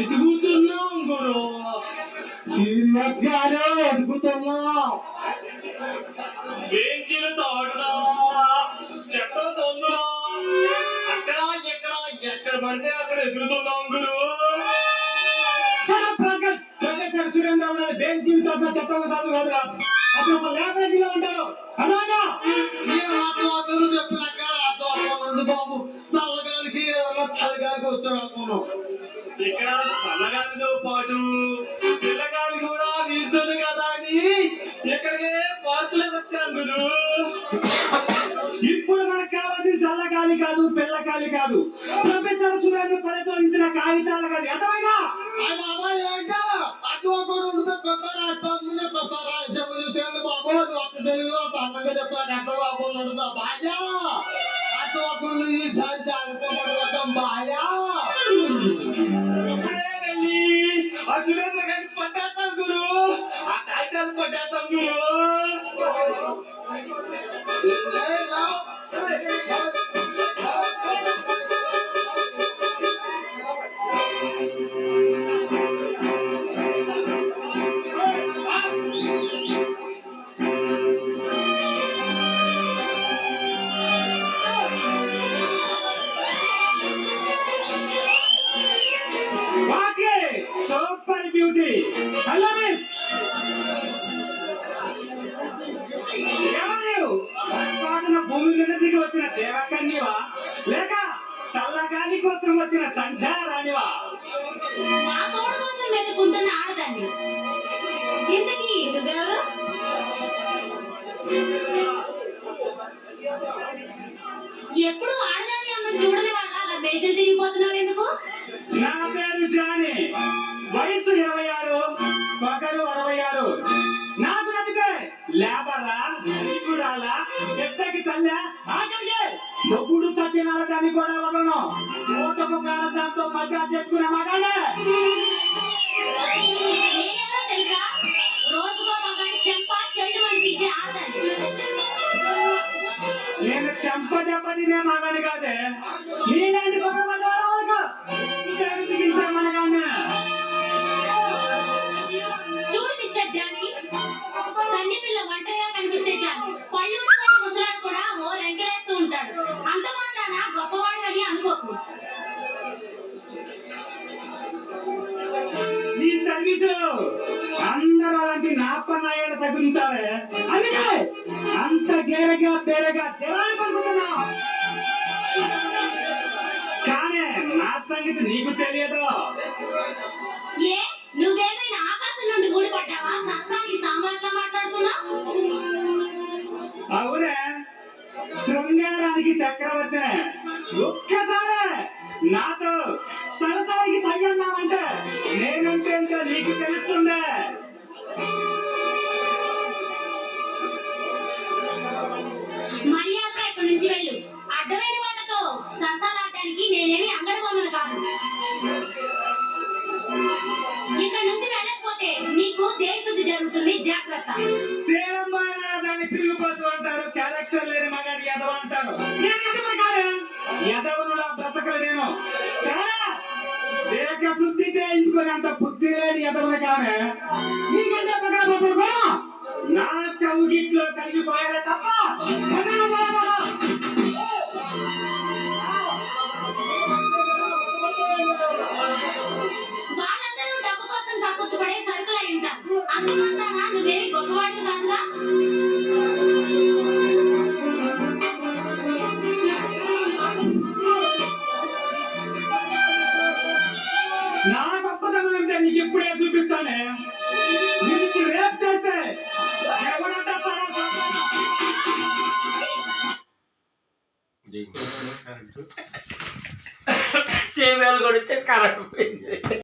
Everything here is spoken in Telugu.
ఎదుగుతున్నాం గురు, సీరియస్ గానే ఎదుగుతున్నాం. బెంచీల చోటునా, చెట్ల సొందునా, అక్కడ ఎక్కడ పడితే అక్కడ ఎదుగుతున్నాం గురు. ప్రొఫెసర్ సురేంద్ర బెంచీల చోట్ల చెత్తలు కాదు కాదురా, అప్పుడు ఒక ల్యాబరేటరీలో ఉంటారు అలాగా. చెప్పినాక బాబు చల్లగాలికి చల్లగాలికి వచ్చాడు అనుకున్నాం. ఇక్కడ చల్లగాలితో పాటు పిల్లగాలి కూడా వీస్తుంది కదా అని ఇక్కడికే పార్కులో వచ్చాను గురు. ఇప్పుడు మనకు కావాల్సిన చల్లగాలి కాదు, పిల్లగాలి కాదు, ప్రొఫెసర్ సురేంద్ర పరిశోధించిన కాగితాలు కాదు. ఎంతమైనా అందంగా చెప్పాను ఎంత బాబు బాగా ఈసారి జాగ్రత్త బాగా ఇప్పుడే వెళ్ళి ఆ సురేంద్ర గారిని పట్టేస్తాం గురు, ఆ కాగితాలు పట్టేస్తాం గురు. Super beauty. హలో మిస్, ఎవరు భూమి మీద దిగి వచ్చిన దేవకన్యవా లేక చల్లగాలి కోసం వచ్చిన సంచారానివా? నా తోడు కోసం వెతుకుంటున్న ఆడదాన్ని. ఇంతకీ నువ్వెవరు? ఎప్పుడు ఆడదాన్ని అన్న చూడని వాళ్ళ అలా బేజలు తిరిగిపోతున్నావు ఎందుకు? నా పేరు జానీ, వయసు 26, పగలు 66. నాకు నచ్చితే లేబరా, గుడాలా, ఎట్టకి తల్లి ఆఖరికి మొగ్గుడు చచ్చినాల దాన్ని కూడా వదలను. ఓటకు కాడ దాంతో మజా చేసుకునే మగానే. నేనెవరో తెలుసా? రోజుకో మగాడి చెంప చెల్లు అనిపించే ఆడదాన్ని. నేను చెంప దెబ్బ తినే మగాని కాదే, నీలాంటి చూడు మిస్టర్ జానీ, కన్ని పిల్ల ఒంటరిగా కనిపిస్తే చాలు పళ్ళు ఊడిపోయిన ముసలాడు కూడా ఓ రంకెలేస్తూ ఉంటాడు. అంత మాత్రాన గొప్పవాడు అని అనుకోకు. ఈ సర్వీసు అందరూ అలాంటి నాపనాయాలు తగులుతారే, అందుకే అంత గేరగా పేరగా తెరాలి పడుతున్నా. కానీ నా సంగతి నీకు తెలియదు. ఏ నువ్వేమైనా ఆకాశం నుండి ఊడిపడ్డావా? సంసారి సామాన్లా మాట్లాడుతున్నా? అవునే, శృంగారానికి చక్రవర్తినే. ఒక్కసారి నాతో సరసానికి సయ్యన్నామంటే నేనంటే నీకు తెలుస్తుందే. మర్యాదగా ఇక్కడి నుంచి వెళ్ళు. అడ్డమైన వాళ్ళతో సరసాలాడటానికి నేనేమి అంగడి బొమ్మను కాదు. ఇక్కడ నుంచి వెళ్ళకపోతే నీకు దేశశుద్ధి జరుగుతుంది, జాగ్రత్త. దాన్ని తిరిగిపోతూ అంటారు, క్యారెక్టర్ లేని మగాడి యదవ అంటారు. యదవనులా బ్రతకలు నేను దేక శుద్ధి చేయించుకునేంత బుద్ధి లేని యదవను కానీ నీకంటే మగాడు కూడా నా కౌగిట్లో కలిగిపోయారే తప్ప. వాళ్ళందరూ డబ్బు కోసం కక్కుర్తిపడే సరుకులై ఉంటారు. అందువల్ల నువ్వేమి గొప్పవాడు కాదుగా. నా గొప్పతనం అంటే నీకు ఇప్పుడే చూపిస్తానే. నీకు రేప్ చేస్తే సేవేలు కూడా కరెక్ట్